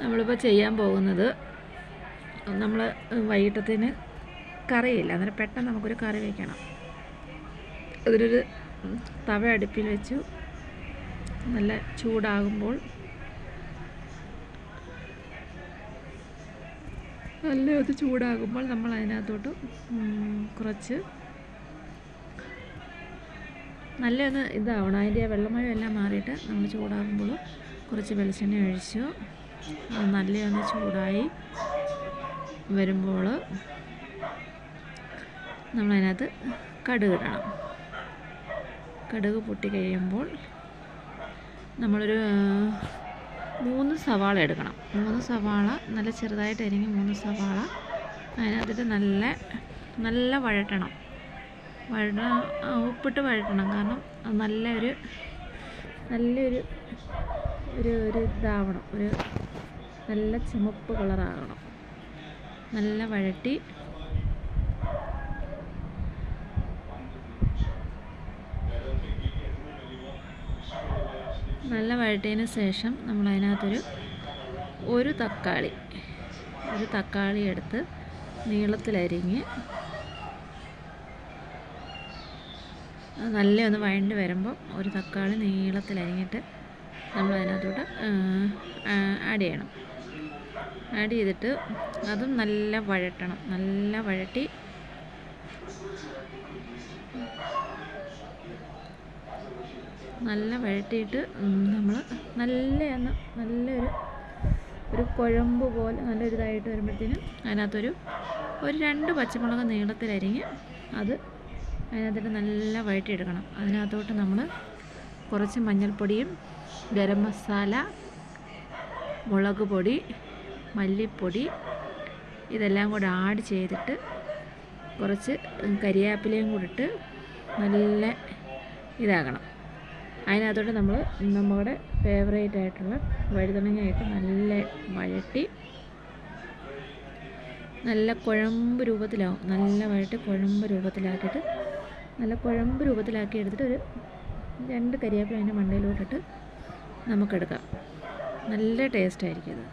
നമ്മളിപ്പോൾ ചെയ്യാൻ പോകുന്നത്, നമ്മൾ വൈകിട്ടത്തിന് കറിയില്ല, അന്നേരം പെട്ടെന്ന് നമുക്കൊരു കറി വയ്ക്കണം. അതിനൊരു തവ അടുപ്പിൽ വെച്ചു നല്ല ചൂടാകുമ്പോൾ നമ്മൾ അതിനകത്തോട്ട് കുറച്ച് നല്ലൊന്ന് ഇതാവണം. അതിൻ്റെ ആ വെള്ളമയം എല്ലാം മാറിയിട്ട് നമ്മൾ ചൂടാകുമ്പോൾ കുറച്ച് വെളിച്ചെണ്ണ ഒഴിച്ചു അത് നല്ലൊന്ന് ചൂടായി വരുമ്പോൾ നമ്മളതിനകത്ത് കടുകിടണം. കടുക് പൊട്ടി കഴിയുമ്പോൾ നമ്മളൊരു 3 സവാള എടുക്കണം. 3 സവാള നല്ല ചെറുതായിട്ട് അരിഞ്ഞ് 3 സവാള അതിനകത്തിട്ട് നല്ല വഴറ്റണം. ഉപ്പിട്ട് വഴറ്റണം. കാരണം നല്ലൊരു ഇതാവണം, ഒരു നല്ല ചുമപ്പ് കളറാകണം. നല്ല വഴറ്റി വഴറ്റിയതിന് ശേഷം നമ്മൾ അതിനകത്തൊരു ഒരു തക്കാളി എടുത്ത് നീളത്തിലരിഞ്ഞ് നല്ലൊന്ന് വഴണ്ട് വരുമ്പോൾ ഒരു തക്കാളി നീളത്തിലരിഞ്ഞിട്ട് നമ്മൾ അതിനകത്തോട്ട് ആഡ് ചെയ്യണം. ആഡ് ചെയ്തിട്ട് അതും നല്ല വഴറ്റണം. നല്ല വഴറ്റി വഴറ്റിയിട്ട് നമ്മൾ നല്ലൊരു കുഴമ്പ് പോലെ നല്ലൊരിതായിട്ട് വരുമ്പോഴത്തേനും അതിനകത്തൊരു 2 പച്ചമുളക് നീളത്തിലരിഞ്ഞ് അത് അതിനകത്തിട്ട് നല്ല വഴറ്റിയെടുക്കണം. അതിനകത്തോട്ട് നമ്മൾ കുറച്ച് മഞ്ഞൾപ്പൊടിയും ഗരം മസാല, മുളക് പൊടി, മല്ലിപ്പൊടി ഇതെല്ലാം കൂടെ ആഡ് ചെയ്തിട്ട് കുറച്ച് കരിവേപ്പിലയും കൂടി ഇട്ട് നല്ല ഇതാകണം. അതിനകത്തോട്ട് നമ്മൾ നമ്മുടെ ഫേവറേറ്റ് ആയിട്ടുള്ള വഴുതനങ്ങയിട്ട് നല്ല വഴറ്റി നല്ല കുഴമ്പ് രൂപത്തിലാവും. നല്ല വഴറ്റി കുഴമ്പ് രൂപത്തിലാക്കിയിട്ട് എടുത്തിട്ട് ഒരു 2 കരിവേപ്പില അതിൻ്റെ മണ്ടയിലോട്ടിട്ട് നമുക്കെടുക്കാം. നല്ല ടേസ്റ്റായിരിക്കും ഇത്.